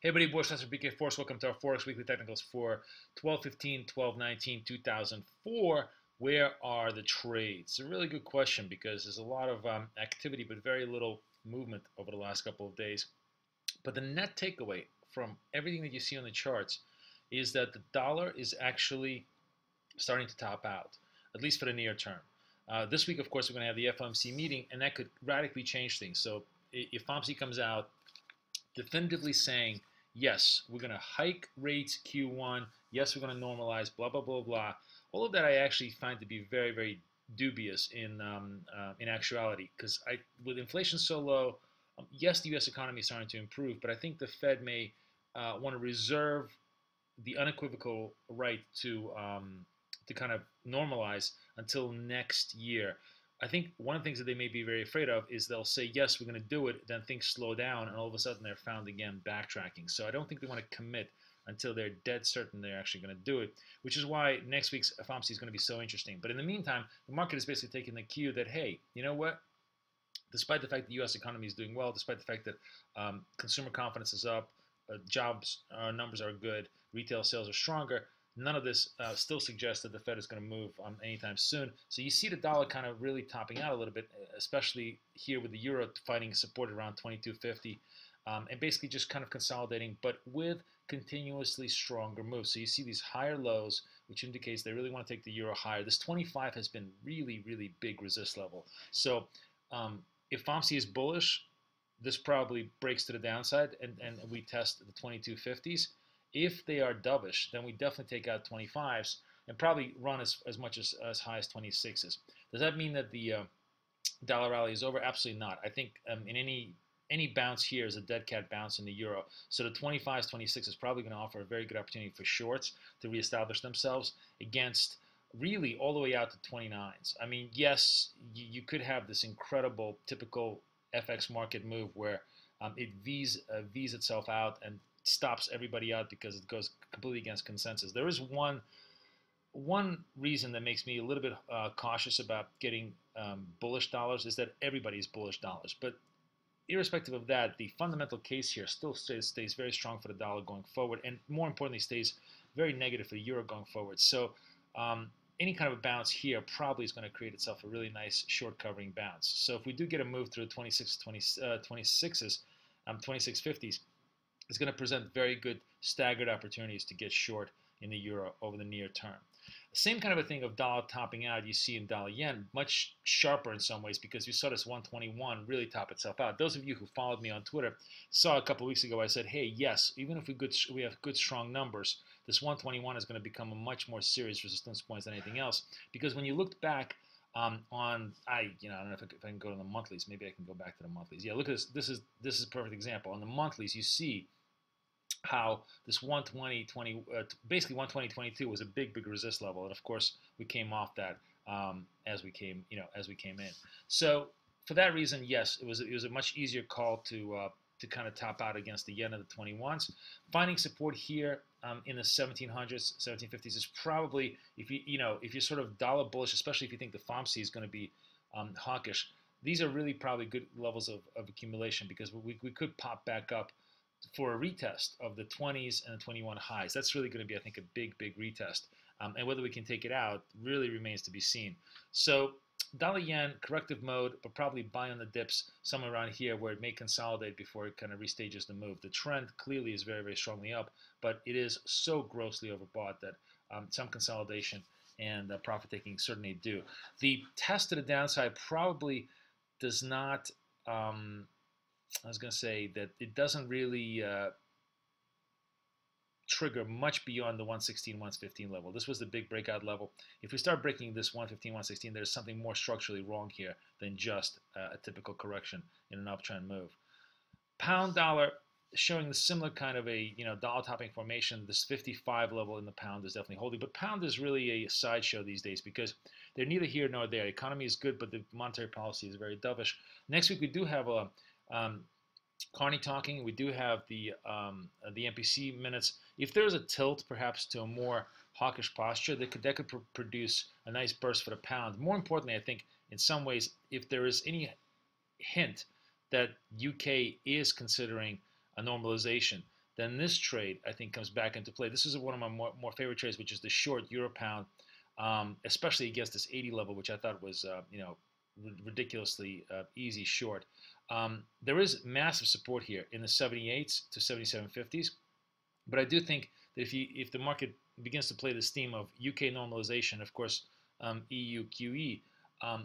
Hey, buddy, Boris Lester, BK Force. Welcome to our Forex Weekly Technicals for 12/15, 12/19, 2004. Where are the trades? It's a really good question because there's a lot of activity, but very little movement over the last couple of days. But the net takeaway from everything that you see on the charts is that the dollar is actually starting to top out, at least for the near term. This week, of course, we're going to have the FOMC meeting, and that could radically change things. So if FOMC comes out definitively saying, yes, we're going to hike rates Q1, yes, we're going to normalize, blah, blah, blah, blah, all of that I actually find to be very, very dubious in actuality, because with inflation so low, yes, the U.S. economy is starting to improve, but I think the Fed may want to reserve the unequivocal right to kind of normalize until next year. I think one of the things that they may be very afraid of is they'll say, yes, we're going to do it, then things slow down, and all of a sudden they're found again backtracking. So I don't think they want to commit until they're dead certain they're actually going to do it, which is why next week's FOMC is going to be so interesting. But in the meantime, the market is basically taking the cue that, hey, you know what? Despite the fact that the U.S. economy is doing well, despite the fact that consumer confidence is up, jobs numbers are good, retail sales are stronger, none of this still suggests that the Fed is going to move anytime soon. So you see the dollar kind of really topping out a little bit, especially here with the euro finding support around 22.50, and basically just kind of consolidating, but with continuously stronger moves. So you see these higher lows, which indicates they really want to take the euro higher. This 25 has been really, really big resist level. So if FOMC is bullish, this probably breaks to the downside, and we test the 22.50s. If they are dovish, then we definitely take out 25s and probably run as much as high as 26s. Does that mean that the dollar rally is over? Absolutely not. I think in any bounce here is a dead cat bounce in the euro. So the 25s, 26 is probably going to offer a very good opportunity for shorts to reestablish themselves against really all the way out to 29s. I mean, yes, you could have this incredible typical FX market move where it V's itself out and stops everybody out because it goes completely against consensus. There is one reason that makes me a little bit cautious about getting bullish dollars is that everybody's bullish dollars. But irrespective of that, the fundamental case here still stays very strong for the dollar going forward, and more importantly, stays very negative for the euro going forward. So any kind of a bounce here probably is going to create itself a really nice short covering bounce. So if we do get a move through 26s, 2650s, it's going to present very good staggered opportunities to get short in the euro over the near term. The same kind of a thing of dollar topping out you see in dollar yen, much sharper in some ways because you saw this 121 really top itself out. Those of you who followed me on Twitter saw a couple of weeks ago I said, hey, yes, even if we have good strong numbers, this 121 is going to become a much more serious resistance point than anything else, because when you looked back I don't know if I can go to the monthlies. Maybe I can go back to the monthlies. Yeah, look at this. This is a perfect example. On the monthlies, you see how this 120, basically 120.22 was a big resist level, and of course we came off that as we came in. So for that reason, yes, it was a much easier call to kind of top out against the yen of the 21s. Finding support here in the 1700s, 1750s is probably, if you're sort of dollar bullish, especially if you think the FOMC is going to be hawkish, these are really probably good levels of accumulation, because we could pop back up for a retest of the 20s and the 21 highs. That's really going to be, I think, a big retest. And whether we can take it out really remains to be seen. So dollar yen, corrective mode, but probably buy on the dips somewhere around here where it may consolidate before it kind of restages the move. The trend clearly is very strongly up, but it is so grossly overbought that some consolidation and profit taking certainly do. The test to the downside probably does not I was going to say that it doesn't really trigger much beyond the 116, 115 level. This was the big breakout level. If we start breaking this 115, 116, there's something more structurally wrong here than just a typical correction in an uptrend move. Pound dollar showing the similar kind of a dollar topping formation. This 55 level in the pound is definitely holding, but pound is really a sideshow these days because they're neither here nor there. The economy is good, but the monetary policy is very dovish. Next week we do have a Carney talking. We do have the MPC minutes. If there's a tilt, perhaps to a more hawkish posture, that could produce a nice burst for the pound. More importantly, I think in some ways, if there is any hint that UK is considering a normalization, then this trade, I think, comes back into play. This is one of my more favorite trades, which is the short euro pound, especially against this 80 level, which I thought was, ridiculously easy short. There is massive support here in the 78s to 77.50s, but I do think that if the market begins to play this theme of UK normalization, of course, EU QE,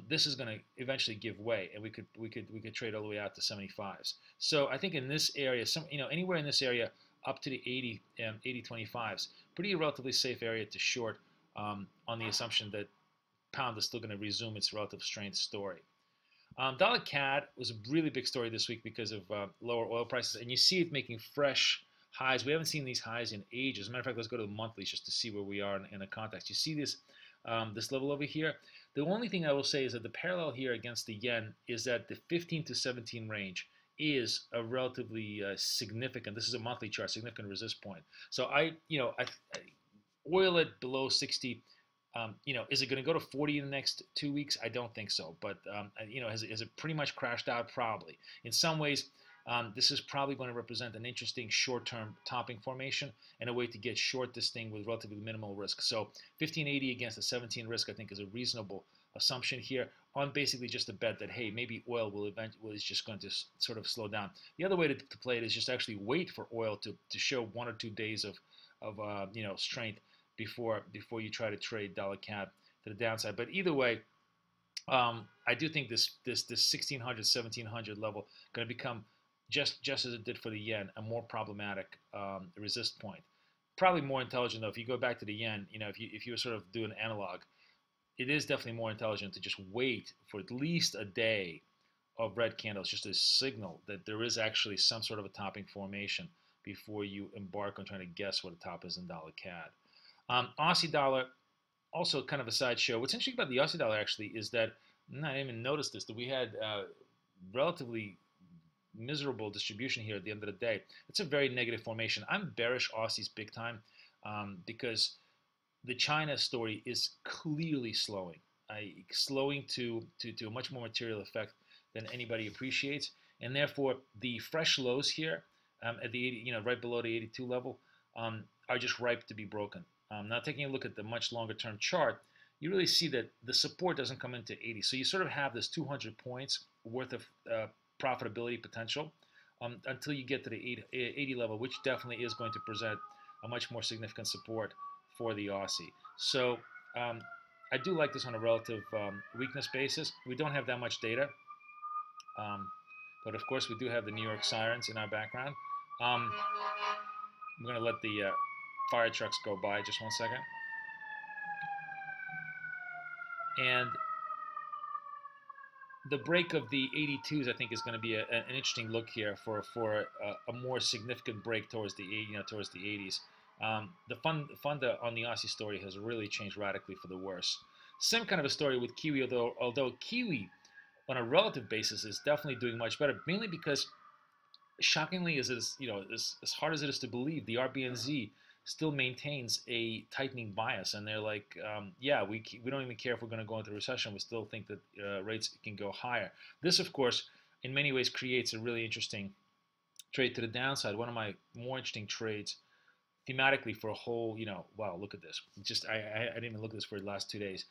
this is going to eventually give way, and we could trade all the way out to 75s. So I think in this area, anywhere in this area up to the 80 25s, pretty relatively safe area to short, on the assumption that pound is still going to resume its relative strength story. Dollar-CAD was a really big story this week because of lower oil prices, and you see it making fresh highs. We haven't seen these highs in ages. As a matter of fact, let's go to the monthlies just to see where we are in the context. You see this this level over here. The only thing I will say is that the parallel here against the yen is that the 15 to 17 range is a relatively significant. This is a monthly chart, significant resist point. So oil at below 60. Is it going to go to 40 in the next 2 weeks? I don't think so. But has it pretty much crashed out? Probably. In some ways, this is probably going to represent an interesting short-term topping formation and a way to get short this thing with relatively minimal risk. So 1580 against the 17 risk, I think, is a reasonable assumption here on basically just a bet that, hey, maybe oil is just going to sort of slow down. The other way to play it is just actually wait for oil to show 1 or 2 days of strength before you try to trade Dollar-CAD to the downside. But either way, I do think this 1600, 1700 level going to become just as it did for the yen, a more problematic resist point. Probably more intelligent though. If you go back to the yen, if you sort of do an analog, it is definitely more intelligent to just wait for at least a day of red candles, just a signal that there is actually some sort of a topping formation before you embark on trying to guess what a top is in Dollar-CAD. Aussie dollar, also kind of a sideshow. What's interesting about the Aussie dollar actually is that, I didn't even notice this, that we had relatively miserable distribution here at the end of the day. It's a very negative formation. I'm bearish Aussies big time because the China story is clearly slowing, slowing to a much more material effect than anybody appreciates, and therefore the fresh lows here at the 80, right below the 82 level, are just ripe to be broken. Now taking a look at the much longer term chart, you really see that the support doesn't come into 80. So you sort of have this 200 points worth of profitability potential until you get to the 80 level, which definitely is going to present a much more significant support for the Aussie. So I do like this on a relative weakness basis. We don't have that much data, but of course we do have the New York sirens in our background. I'm going to let the fire trucks go by just 1 second. And the break of the 82s, I think, is going to be an interesting look here for a more significant break towards the 80s. The funda on the Aussie story has really changed radically for the worse. Same kind of a story with Kiwi, although Kiwi, on a relative basis, is definitely doing much better, mainly because, shockingly, as hard as it is to believe, the RBNZ still maintains a tightening bias, and they're like, we don't even care if we're going to go into a recession. We still think that rates can go higher. This, of course, in many ways creates a really interesting trade to the downside. One of my more interesting trades thematically for a whole, wow, look at this. I didn't even look at this for the last 2 days.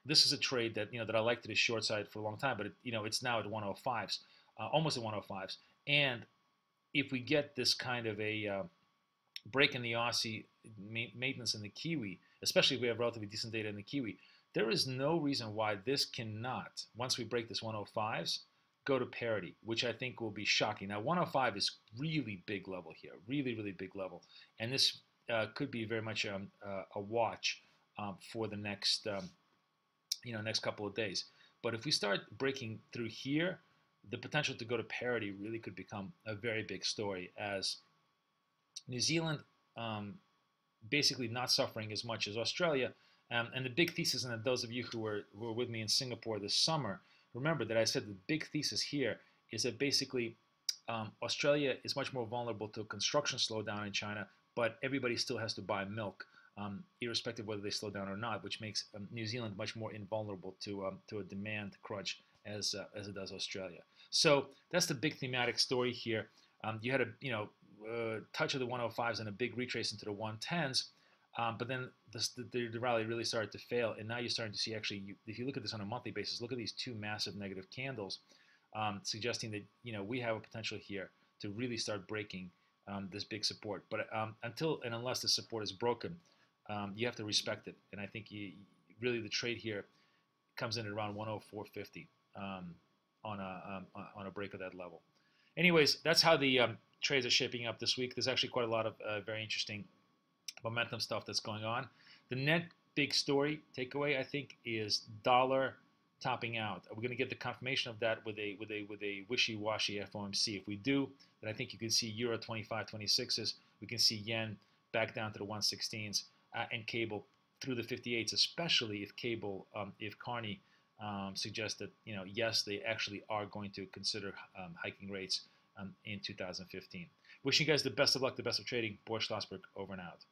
This is a trade that that I liked to the short side for a long time, but it's now at 105s, almost at 105s. And if we get this kind of a break in the Aussie, maintenance in the Kiwi, especially if we have relatively decent data in the Kiwi, there is no reason why this cannot, once we break this 105s, go to parity, which I think will be shocking. Now, 105 is really big level here, really, really big level. And this could be very much a watch for the next, next couple of days. But if we start breaking through here, the potential to go to parity really could become a very big story, as New Zealand basically not suffering as much as Australia. And the big thesis, and those of you who were with me in Singapore this summer, remember that I said the big thesis here is that basically Australia is much more vulnerable to a construction slowdown in China, but everybody still has to buy milk, irrespective of whether they slow down or not, which makes New Zealand much more invulnerable to a demand crunch as it does Australia. So that's the big thematic story here. You had touch of the 105s and a big retrace into the 110s. But then the rally really started to fail, and now you're starting to see actually, if you look at this on a monthly basis, look at these two massive negative candles, suggesting that we have a potential here to really start breaking this big support. But until and unless the support is broken, you have to respect it. And I think really the trade here comes in at around 104.50 on a break of that level. Anyways, that's how the trades are shaping up this week. There's actually quite a lot of very interesting momentum stuff that's going on. The net big story takeaway, I think, is dollar topping out. We're going to get the confirmation of that with a wishy-washy FOMC. If we do, then I think you can see Euro 25-26s. We can see yen back down to the 116s and cable through the 58s, especially if cable, if Carney suggests that yes, they actually are going to consider hiking rates in 2015. Wishing you guys the best of luck, the best of trading. Boris Schlossberg, over and out.